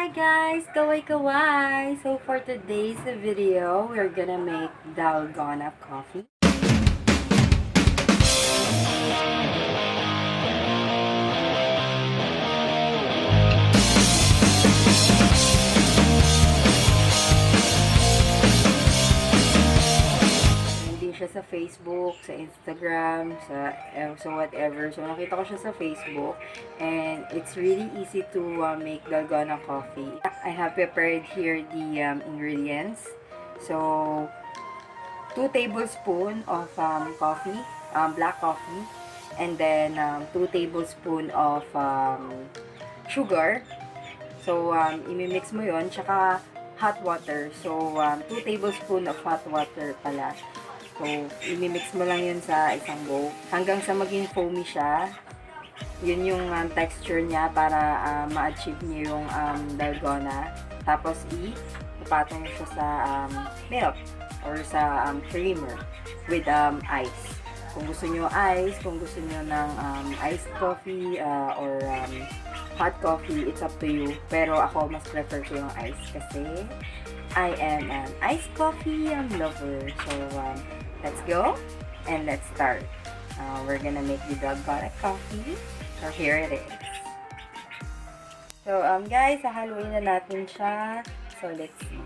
Hi guys! Kaway! So for today's video, we're gonna make Dalgona coffee. Hindi siya sa Facebook, sa Instagram, so whatever. So nakita ko siya sa Facebook and it's really easy to make Dalgona coffee. I have prepared here the ingredients. So 2 tablespoons of coffee, black coffee, and then 2 tablespoons of sugar. So, imimix mo yon, tsaka hot water. So, 2 tablespoons of hot water pala. So, imimix mo lang yun sa isang bowl. Hanggang sa maging foamy siya. Yun yung texture niya para ma-achieve niyo yung dalgona. Tapos, ipatong mo siya sa milk or sa creamer with ice. Kung gusto niyo ice, kung gusto niyo ng iced coffee or hot coffee, it's up to you. Pero ako, mas prefer ko yung ice kasi I am an iced coffee lover. So, let's go and let's start. We're gonna make the Dalgona coffee. So, here it is. So, guys, hahaluin na natin siya. So, let's see.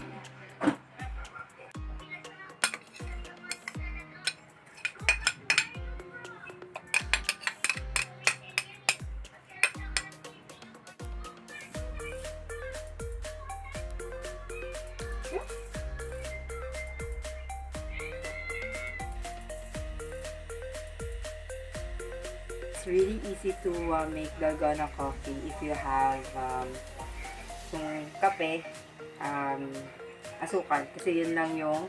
It's really easy to make Dalgona coffee if you have yung kape, asukal, kasi yun lang yung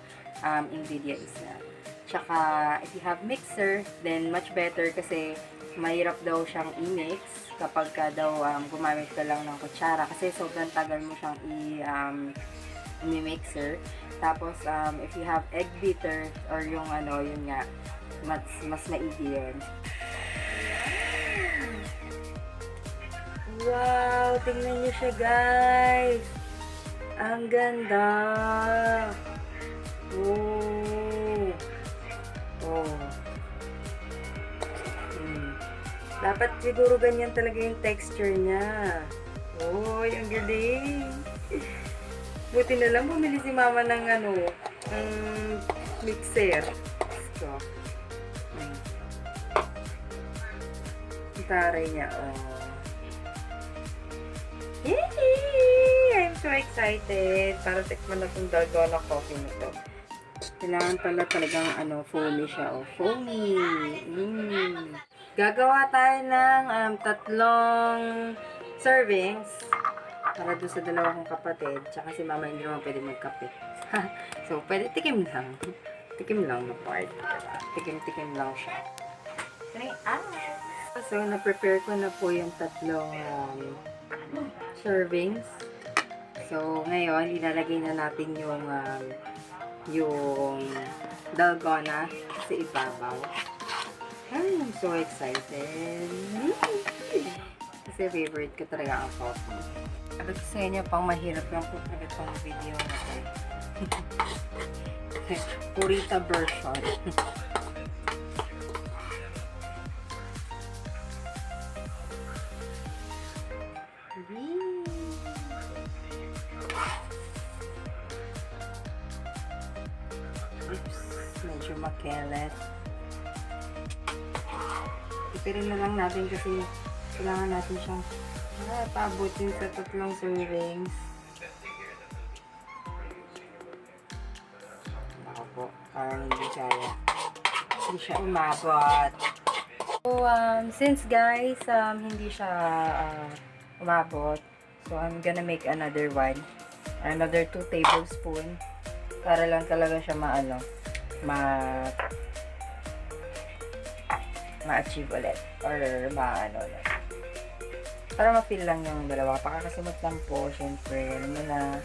ingredients na. Tsaka, if you have mixer, then much better kasi mahirap daw siyang i-mix kapag ka daw gumamit ka lang ng kutsara kasi sobrang tagal mo siyang i-mixer. Tapos, if you have egg beater or yung yun nga, mas maigi yun. Wow! Tingnan niyo siya, guys! Ang ganda! Oh! Oh! Dapat siguro ganyan talaga yung texture niya. Oh, yung galing! Buti na lang bumili si mama ng ng mixer. So, taray niya, oh. Yay! I'm so excited para tikman na itong Dalgona coffee nito. Kailangan pala talagang foamy siya. Oh, foamy! Gagawa tayo ng 3 servings para doon sa 2 kong kapatid. Tsaka si mama hindi naman pwede magkape. So, pwede tikim lang. Tikim lang na part. Tikim-tikim lang siya. So, na-prepare ko na po yung 3 servings. So, ngayon, ilalagay na natin yung Dalgona sa ibabaw. I'm so excited. Kasi favorite ko talaga ang coffee. Sabi ko sa inyo, pang mahirap lang po talaga itong video na ito. Purita version. Oops, medyo makelet. Ipirin na lang natin kasi kailangan natin siyang paabutin sa 3 servings. Ako po, parang hindi siya umabot. So, since guys, hindi siya umabot, so I'm gonna make another 2 tablespoons para lang talaga siya ma-achieve ulit or para ma-feel lang yung dalawa. Pakakasimot lang po, syempre, alam mo na.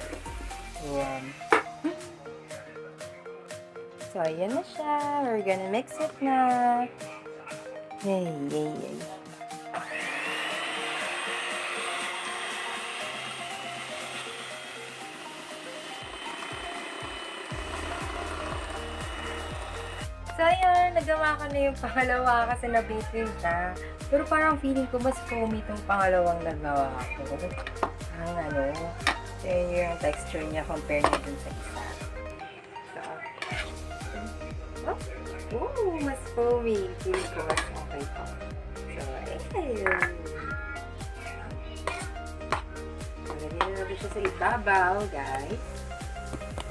So, ayan na siya. We're gonna mix it na. Yay. nagawa ko na yung pangalawa kasi nabitin siya. Pero parang feeling ko mas foamy itong pangalawang nagawa ko. Ang ano, yun yung texture niya compare niya dun sa isa. So, mas foamy. Feeling ko mas okay pa. So, ayun. Lagyan na natin siya sa ibabaw, guys.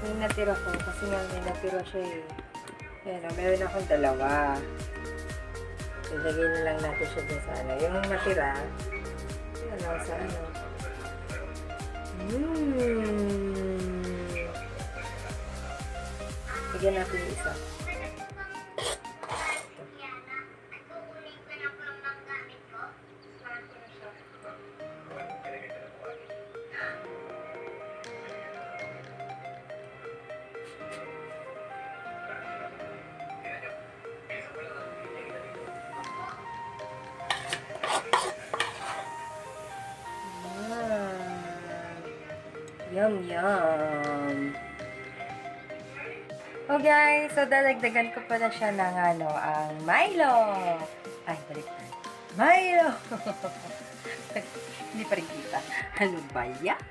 Yung natira ko, kasi nga may natira siya eh. Ayan, meron akong dalawa. Ilagay na lang natin siya dun sa ano. Yung natira, yun lang sa ano. Lagyan natin yung isa. Yum, yum. Oh guys, so dadagdagan ko pala siya ng ano, ang Milo. Ay, balik na. Milo! Hindi pa rin kita. Ano ba yan?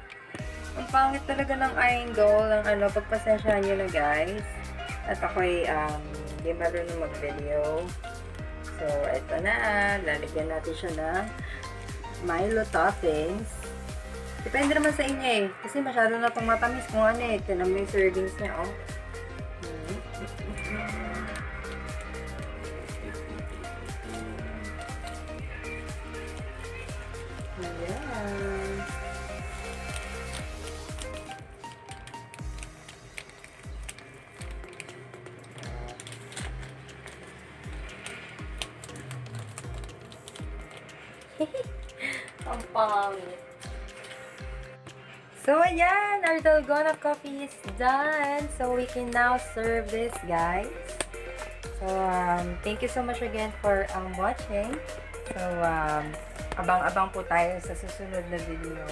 Ang pangit talaga ng angle, ng ano, pagpasensyahan nyo na guys. At ako'y, hindi marunong mag-video. So, eto na. Lalagyan natin siya ng Milo toppings. Depende naman sa inyo eh. Kasi masyado na itong matamis kung ano eh. Tinan mo yung servings niya, oh. Ayan. Ang pangit. So, ayan, our Dalgona coffee is done. So, we can now serve this, guys. So, thank you so much again for watching. So, abang-abang po tayo sa susunod na video.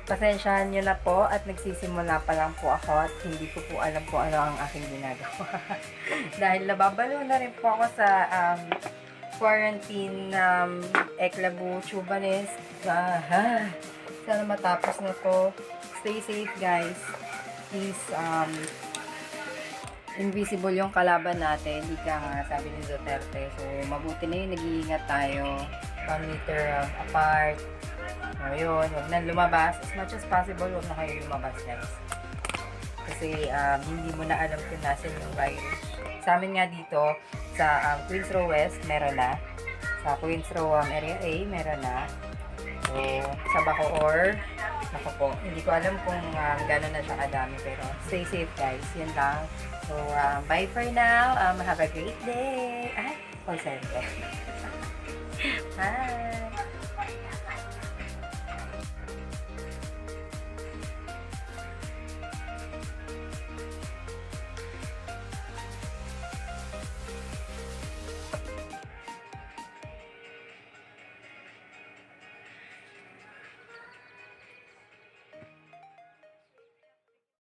Pasensyahan nyo na po at nagsisimula pa lang po ako at hindi ko po alam po ano ang aking ginagawa. Dahil nababalo na rin po ako sa quarantine eklabu chubanes. Sana matapos na po. Stay safe, guys. Please, invisible yung kalaban natin. Ika nga, sabi ni Duterte. So, mabuti na yun. Nag-iingat tayo. 1 meter apart. So, yun. Huwag na lumabas. As much as possible, huwag na kayo lumabas, guys. Kasi, hindi mo na alam kung nasan yung virus. Sa amin nga dito, sa Queens Row West, meron na. Sa Queens Row Area A, meron na. So, sa Bacoor, naku po, hindi ko alam kung gano'n na siya kadami, pero stay safe guys, yun lang. So, bye for now, have a great day. Ay, call center. Bye!